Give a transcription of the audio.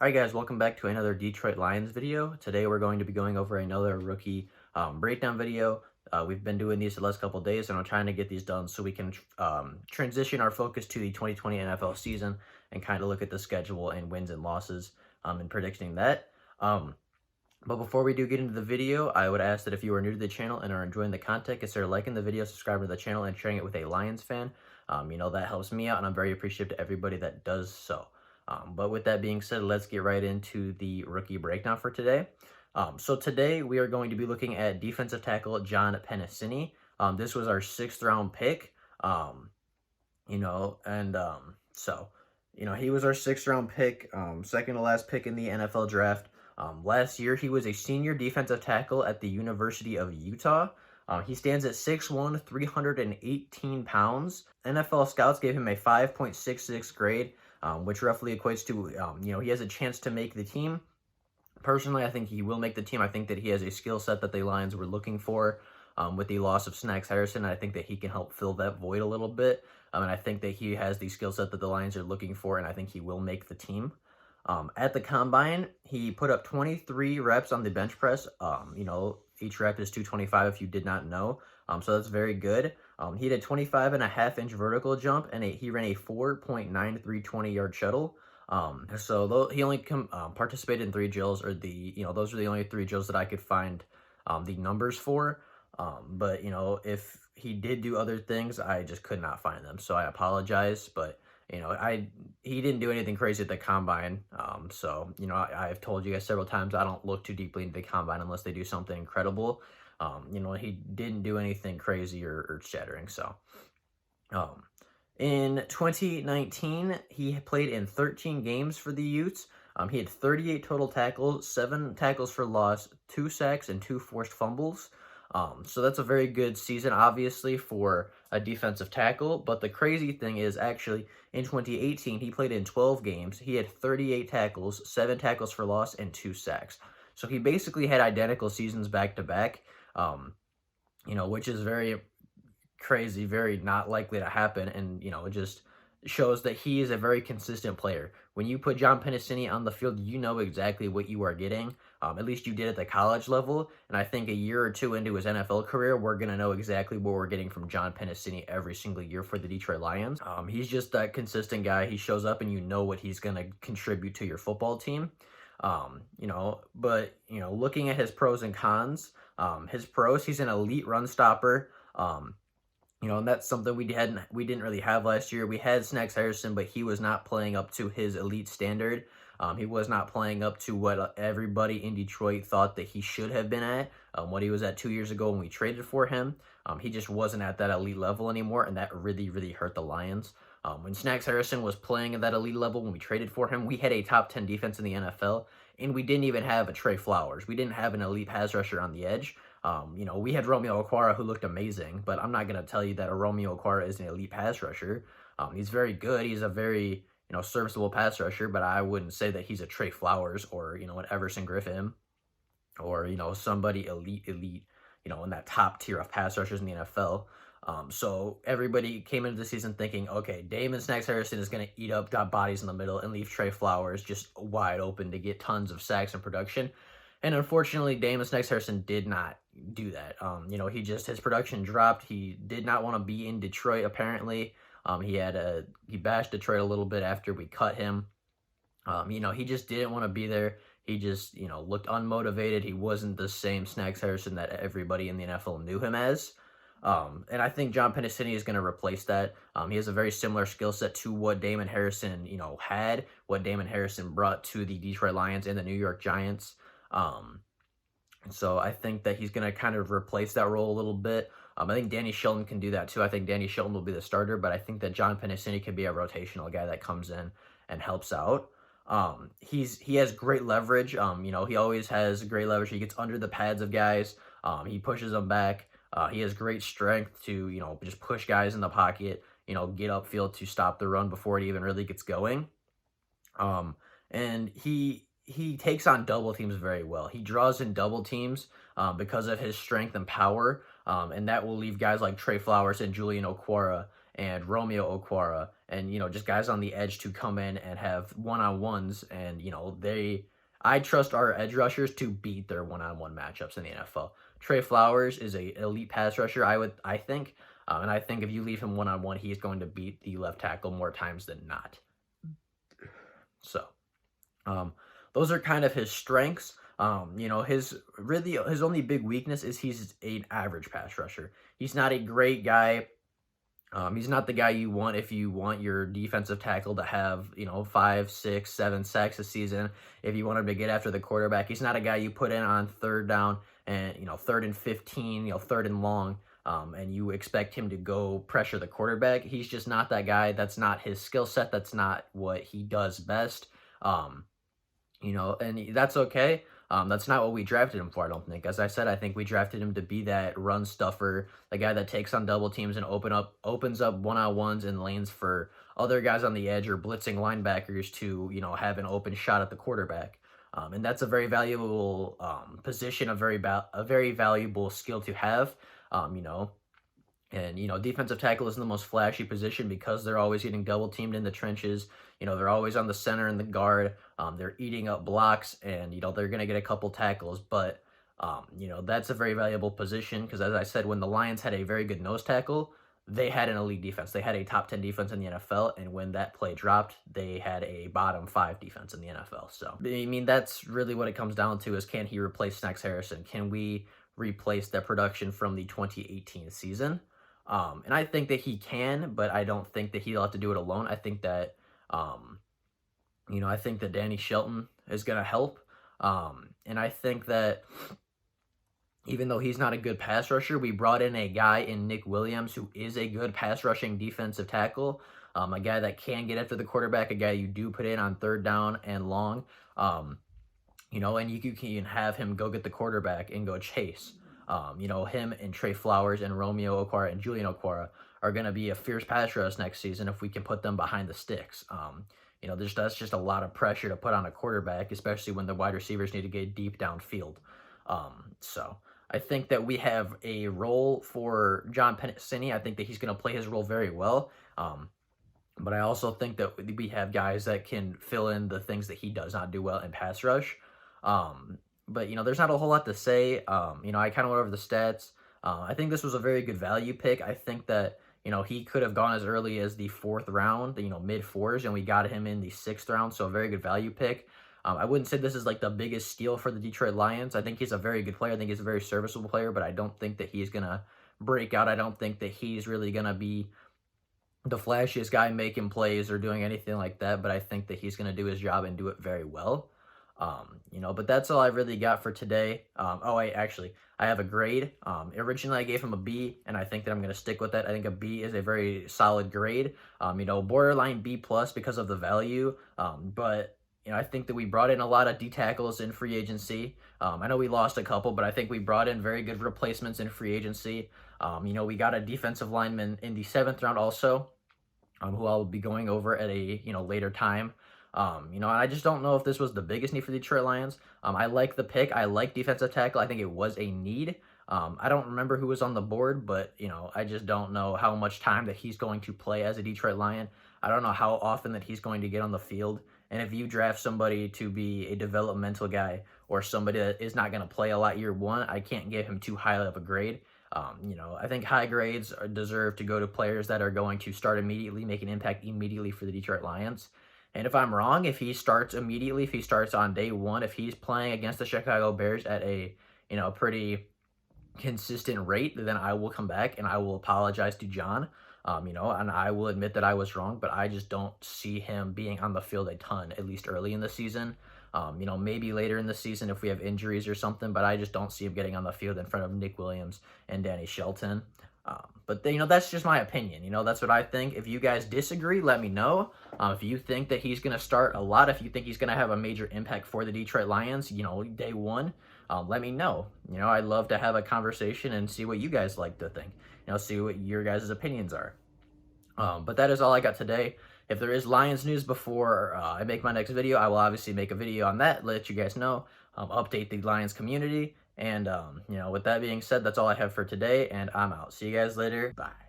Alright guys, welcome back to another Detroit Lions video. Today we're going to be going over another rookie breakdown video. We've been doing these the last couple days and I'm trying to get these done so we can transition our focus to the 2020 NFL season and kind of look at the schedule and wins and losses and predicting that. But before we do get into the video, I would ask that if you are new to the channel and are enjoying the content, consider liking the video, subscribing to the channel, and sharing it with a Lions fan. That helps me out and I'm very appreciative to everybody that does so. But with that being said, let's get right into the rookie breakdown for today. So today we are going to be looking at defensive tackle John Penisini. This was our 6th round pick. He was our 6th round pick, second to last pick in the NFL draft. Last year, he was a senior defensive tackle at the University of Utah. He stands at 6'1", 318 pounds. NFL scouts gave him a 5.66 grade, which roughly equates to, he has a chance to make the team. Personally, I think he will make the team. I think that he has a skill set that the Lions were looking for with the loss of Snacks Harrison. I think that he can help fill that void a little bit. And I think that he has the skill set that the Lions are looking for, and I think he will make the team. At the Combine, he put up 23 reps on the bench press. Each rep is 225 if you did not know. So that's very good. He did a 25.5-inch vertical jump, and he ran a 4.93 20-yard shuttle. So he only participated in 3 drills, or those are the only 3 drills that I could find the numbers for. But if he did do other things, I just could not find them. So I apologize, but he didn't do anything crazy at the Combine. I've told you guys several times I don't look too deeply into the Combine unless they do something incredible. He didn't do anything crazy or earth-shattering. So, in 2019, he played in 13 games for the Utes. He had 38 total tackles, 7 tackles for loss, 2 sacks, and 2 forced fumbles. So that's a very good season, obviously, for a defensive tackle. But the crazy thing is, actually, in 2018, he played in 12 games. He had 38 tackles, 7 tackles for loss, and 2 sacks. So he basically had identical seasons back-to-back, which is very crazy, very not likely to happen. And, it just shows that he is a very consistent player. When you put John Penisini on the field, you know exactly what you are getting. At least you did at the college level. And I think a year or 2 into his NFL career, we're going to know exactly what we're getting from John Penisini every single year for the Detroit Lions. He's just that consistent guy. He shows up and you know what he's going to contribute to your football team. Looking at his pros and cons, his pros, he's an elite run stopper. And that's something we didn't really have last year. We had Snacks Harrison, but he was not playing up to his elite standard. He was not playing up to what everybody in Detroit thought that he should have been at, what he was at 2 years ago when we traded for him. He just wasn't at that elite level anymore, and that really, really hurt the Lions. When Snacks Harrison was playing at that elite level when we traded for him, we had a top 10 defense in the NFL, and we didn't even have a Trey Flowers. We didn't have an elite pass rusher on the edge. We had Romeo Okwara, who looked amazing, but I'm not going to tell you that a Romeo Okwara is an elite pass rusher. He's very good. He's a very, serviceable pass rusher, but I wouldn't say that he's a Trey Flowers or, an Everson Griffin or, somebody elite, in that top tier of pass rushers in the NFL. So everybody came into the season thinking, okay, Damon Snacks Harrison is going to eat up, got bodies in the middle, and leave Trey Flowers just wide open to get tons of sacks and production. And unfortunately, Damon Snacks Harrison did not do that. His production dropped. He did not want to be in Detroit, apparently. He bashed Detroit a little bit after we cut him. He just didn't want to be there. He just, looked unmotivated. He wasn't the same Snacks Harrison that everybody in the NFL knew him as. And I think John Penisini is going to replace that. He has a very similar skill set to what Damon Harrison, had, what Damon Harrison brought to the Detroit Lions and the New York Giants. So I think that he's going to kind of replace that role a little bit. I think Danny Shelton can do that too. I think Danny Shelton will be the starter, but I think that John Penisini can be a rotational guy that comes in and helps out. He has great leverage. He always has great leverage. He gets under the pads of guys. He pushes them back. He has great strength to, just push guys in the pocket, get upfield to stop the run before it even really gets going. And he takes on double teams very well. He draws in double teams because of his strength and power, and that will leave guys like Trey Flowers and Julian Okwara and Romeo Okwara, and, just guys on the edge to come in and have one-on-ones, and, I trust our edge rushers to beat their one-on-one matchups in the NFL. Trey Flowers is a elite pass rusher, I think, and I think if you leave him one-on-one, he's going to beat the left tackle more times than not. So, those are kind of his strengths. His only big weakness is he's an average pass rusher. He's not a great guy. He's not the guy you want if you want your defensive tackle to have, 5, 6, 7 sacks a season. If you want him to get after the quarterback, he's not a guy you put in on third down and, 3rd and 15, 3rd and long, and you expect him to go pressure the quarterback. He's just not that guy. That's not his skill set. That's not what he does best. And that's okay. That's not what we drafted him for, I don't think. As I said, I think we drafted him to be that run stuffer, the guy that takes on double teams and opens up one-on-ones and lanes for other guys on the edge or blitzing linebackers to, have an open shot at the quarterback. And that's a very valuable position, a very valuable skill to have, And, defensive tackle isn't the most flashy position because they're always getting double teamed in the trenches. They're always on the center and the guard. They're eating up blocks and, they're going to get a couple tackles. But, that's a very valuable position because, as I said, when the Lions had a very good nose tackle, they had an elite defense. They had a top 10 defense in the NFL. And when that play dropped, they had a bottom 5 defense in the NFL. So, that's really what it comes down to is, can he replace Snacks Harrison? Can we replace that production from the 2018 season? And I think that he can, but I don't think that he'll have to do it alone. I think that, I think that Danny Shelton is going to help. And I think that even though he's not a good pass rusher, we brought in a guy in Nick Williams who is a good pass rushing defensive tackle, a guy that can get after the quarterback, a guy you do put in on third down and long, and you can have him go get the quarterback and go chase. Him and Trey Flowers and Romeo Okwara and Julian Okwara are going to be a fierce pass rush next season if we can put them behind the sticks. That's just a lot of pressure to put on a quarterback, especially when the wide receivers need to get deep downfield. So I think that we have a role for John Penisini. I think that he's going to play his role very well. But I also think that we have guys that can fill in the things that he does not do well in pass rush. But, there's not a whole lot to say. I kind of went over the stats. I think this was a very good value pick. I think that, he could have gone as early as the 4th round, mid-4s, and we got him in the 6th round, so a very good value pick. I wouldn't say this is like the biggest steal for the Detroit Lions. I think he's a very good player. I think he's a very serviceable player, but I don't think that he's going to break out. I don't think that he's really going to be the flashiest guy making plays or doing anything like that, but I think that he's going to do his job and do it very well. But that's all I really got for today. I have a grade. Originally I gave him a B, and I think that I'm going to stick with that. I think a B is a very solid grade. Borderline B plus because of the value. But I think that we brought in a lot of D tackles in free agency. I know we lost a couple, but I think we brought in very good replacements in free agency. We got a defensive lineman in the 7th round also, who I'll be going over at a, later time. I just don't know if this was the biggest need for the Detroit Lions. I like the pick. I like defensive tackle. I think it was a need. I don't remember who was on the board, but, I just don't know how much time that he's going to play as a Detroit Lion. I don't know how often that he's going to get on the field. And if you draft somebody to be a developmental guy or somebody that is not going to play a lot year one, I can't give him too high of a grade. I think high grades deserve to go to players that are going to start immediately, make an impact immediately for the Detroit Lions. And if I'm wrong, if he starts immediately, if he starts on day one, if he's playing against the Chicago Bears at a, pretty consistent rate, then I will come back and I will apologize to John, and I will admit that I was wrong, but I just don't see him being on the field a ton, at least early in the season. Maybe later in the season if we have injuries or something, but I just don't see him getting on the field in front of Nick Williams and Danny Shelton. But that's just my opinion. That's what I think. If you guys disagree, let me know. If you think that he's going to start a lot, if you think he's going to have a major impact for the Detroit Lions, day one, let me know. I'd love to have a conversation and see what you guys like to think. See what your guys' opinions are. But that is all I got today. If there is Lions news before I make my next video, I will obviously make a video on that, let you guys know, update the Lions community. And, with that being said, that's all I have for today, and I'm out. See you guys later. Bye.